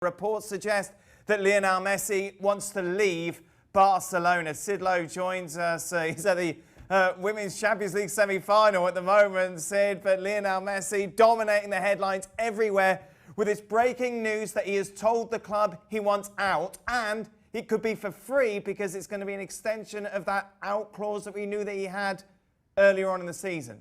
Reports suggest that Lionel Messi wants to leave Barcelona. Sid Lowe joins us. He's at the Women's Champions League semi-final at the moment, Sid, but Lionel Messi dominating the headlines everywhere with this breaking news that he has told the club he wants out, and it could be for free because it's going to be an extension of that out clause that we knew that he had earlier on in the season.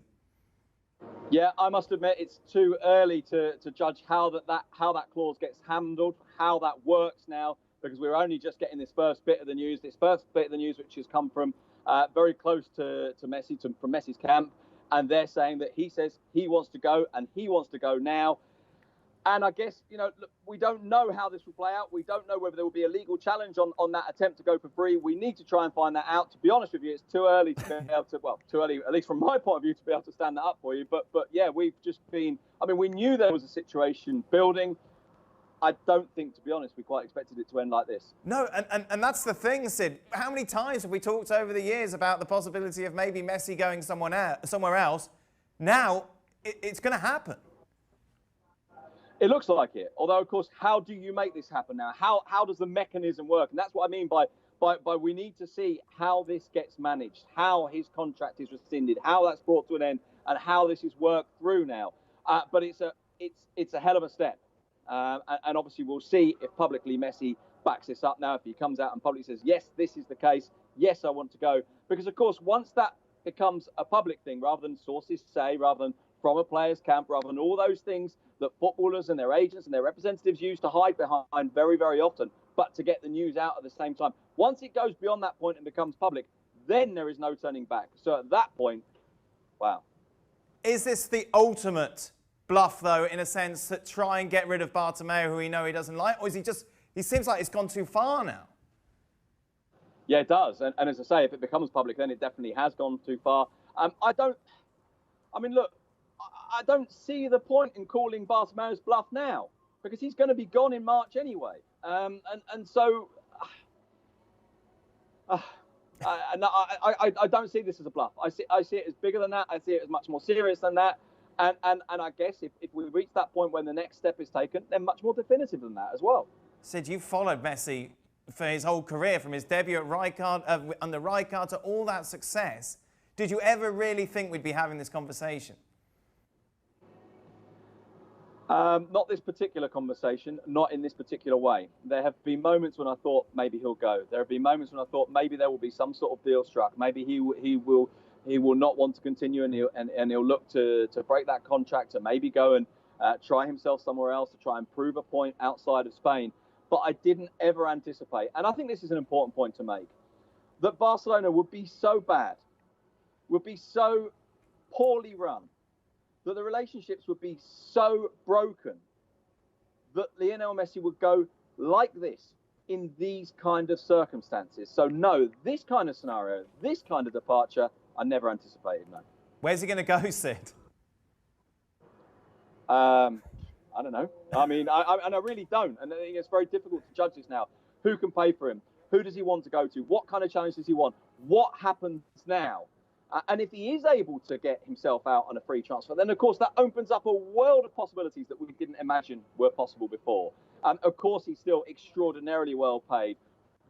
Yeah, I must admit it's too early to judge how that clause gets handled, how that works now, because we're only just getting this first bit of the news. This first bit of the news, which has come from very close to Messi, from Messi's camp, and they're saying that he says he wants to go and he wants to go now. And I guess, look, we don't know how this will play out. We don't know whether there will be a legal challenge on that attempt to go for free. We need to try and find that out. To be honest with you, it's too early to be able to, well, too early, at least from my point of view, to be able to stand that up for you. But yeah, we've just been, we knew there was a situation building. I don't think, to be honest, we quite expected it to end like this. No, and that's the thing, Sid. How many times have we talked over the years about the possibility of maybe Messi going somewhere else? Now, it's going to happen. It looks like it. Although, of course, how do you make this happen now? How does the mechanism work? And that's what I mean by we need to see how this gets managed, how his contract is rescinded, how that's brought to an end, and how this is worked through now. But it's a hell of a step. And obviously, we'll see if publicly Messi backs this up now, if he comes out and publicly says, yes, this is the case, yes, I want to go. Because, of course, once that becomes a public thing, rather than sources say, rather than from a player's camp, rather than all those things that footballers and their agents and their representatives used to hide behind very, very often, but to get the news out at the same time. Once it goes beyond that point and becomes public, then there is no turning back. So at that point, wow. Is this the ultimate bluff, though, in a sense, to try and get rid of Bartomeu, who we know he doesn't like? Or is he seems like it's gone too far now? Yeah, it does. And as I say, if it becomes public, then it definitely has gone too far. Look, I don't see the point in calling Bartomeu's bluff now, because he's going to be gone in March anyway. I don't see this as a bluff. I see it as bigger than that. I see it as much more serious than that. And I guess if we reach that point when the next step is taken, then much more definitive than that as well. Sid, you followed Messi for his whole career, from his debut at Rijkaard, under Rijkaard, to all that success. Did you ever really think we'd be having this conversation? Not this particular conversation, not in this particular way. There have been moments when I thought maybe he'll go. There have been moments when I thought maybe there will be some sort of deal struck. Maybe he will not want to continue, and he'll look to break that contract, to maybe go and try himself somewhere else, to try and prove a point outside of Spain. But I didn't ever anticipate, and I think this is an important point to make, that Barcelona would be so bad, would be so poorly run, that the relationships would be so broken that Lionel Messi would go like this in these kind of circumstances. So no, this kind of scenario, this kind of departure, I never anticipated, no. Where's he going to go, Sid? I don't know. I really don't. And I think it's very difficult to judge this now. Who can pay for him? Who does he want to go to? What kind of challenge does he want? What happens now? And if he is able to get himself out on a free transfer, then, of course, that opens up a world of possibilities that we didn't imagine were possible before. Of course, he's still extraordinarily well paid.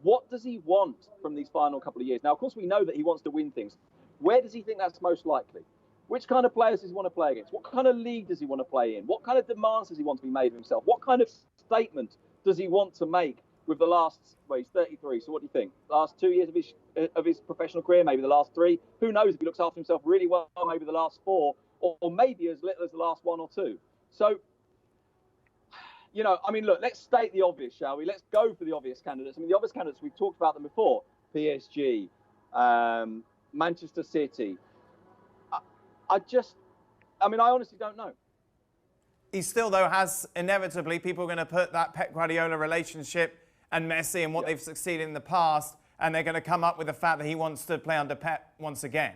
What does he want from these final couple of years? Now, of course, we know that he wants to win things. Where does he think that's most likely? Which kind of players does he want to play against? What kind of league does he want to play in? What kind of demands does he want to be made of himself? What kind of statement does he want to make with the last, well, he's 33, so what do you think? Last 2 years of his professional career, maybe the last 3? Who knows, if he looks after himself really well, maybe the last 4, or maybe as little as the last 1 or 2. So, look, let's state the obvious, shall we? Let's go for the obvious candidates. The obvious candidates, we've talked about them before. PSG, Manchester City. I honestly don't know. He still, though, has inevitably, people are going to put that Pep Guardiola relationship and Messi and what they've succeeded in the past, and they're going to come up with the fact that he wants to play under Pep once again.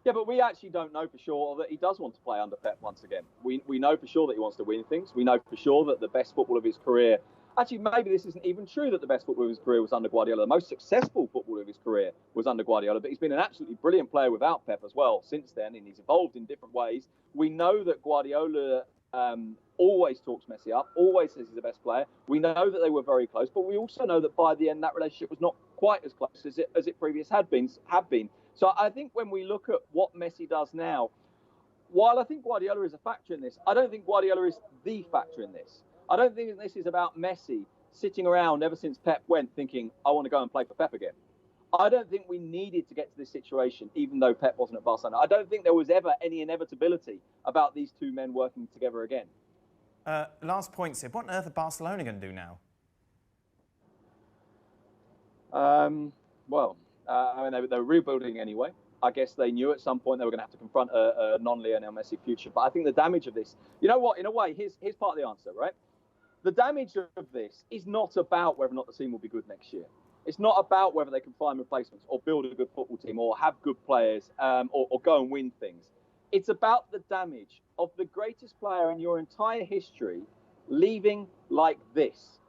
Yeah, but we actually don't know for sure that he does want to play under Pep once again. We know for sure that he wants to win things. We know for sure that the best football of his career... Actually, maybe this isn't even true, that the best football of his career was under Guardiola. The most successful football of his career was under Guardiola, but he's been an absolutely brilliant player without Pep as well since then, and he's evolved in different ways. We know that Guardiola always talks Messi up, always says he's the best player. We know that they were very close, but we also know that by the end that relationship was not quite as close as it previously had been. So I think when we look at what Messi does now, while I think Guardiola is a factor in this, I don't think Guardiola is the factor in this. I don't think this is about Messi sitting around ever since Pep went thinking, I want to go and play for Pep again. I don't think we needed to get to this situation, even though Pep wasn't at Barcelona. I don't think there was ever any inevitability about these two men working together again. Last point, Sid. What on earth are Barcelona going to do now? I mean, they were rebuilding anyway. I guess they knew at some point they were going to have to confront a non-Lionel Messi future. But I think the damage of this, you know what, in a way, here's part of the answer, right? The damage of this is not about whether or not the team will be good next year. It's not about whether they can find replacements or build a good football team or have good players or go and win things. It's about the damage of the greatest player in your entire history leaving like this.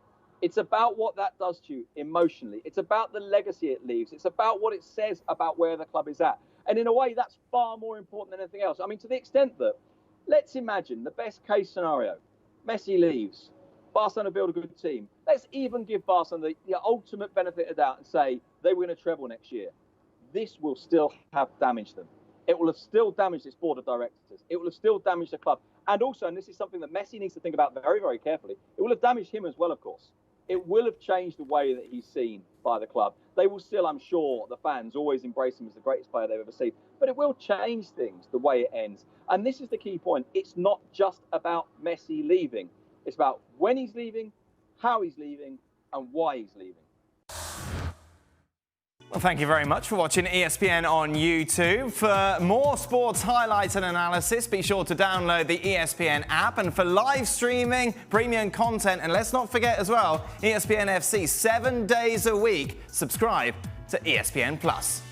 It's about what that does to you emotionally. It's about the legacy it leaves. It's about what it says about where the club is at. And in a way, that's far more important than anything else. I mean, to the extent that, let's imagine the best case scenario. Messi leaves. Barcelona build a good team. Let's even give Barcelona the ultimate benefit of the doubt and say they win a treble next year. This will still have damaged them. It will have still damaged its board of directors. It will have still damaged the club. And also, and this is something that Messi needs to think about very, very carefully, it will have damaged him as well, of course. It will have changed the way that he's seen by the club. They will still, I'm sure, the fans always embrace him as the greatest player they've ever seen. But it will change things the way it ends. And this is the key point. It's not just about Messi leaving. It's about when he's leaving, how he's leaving, and why he's leaving. Well, thank you very much for watching ESPN on YouTube. For more sports highlights and analysis, be sure to download the ESPN app. And for live streaming, premium content, and let's not forget as well, ESPN FC 7 days a week. Subscribe to ESPN+.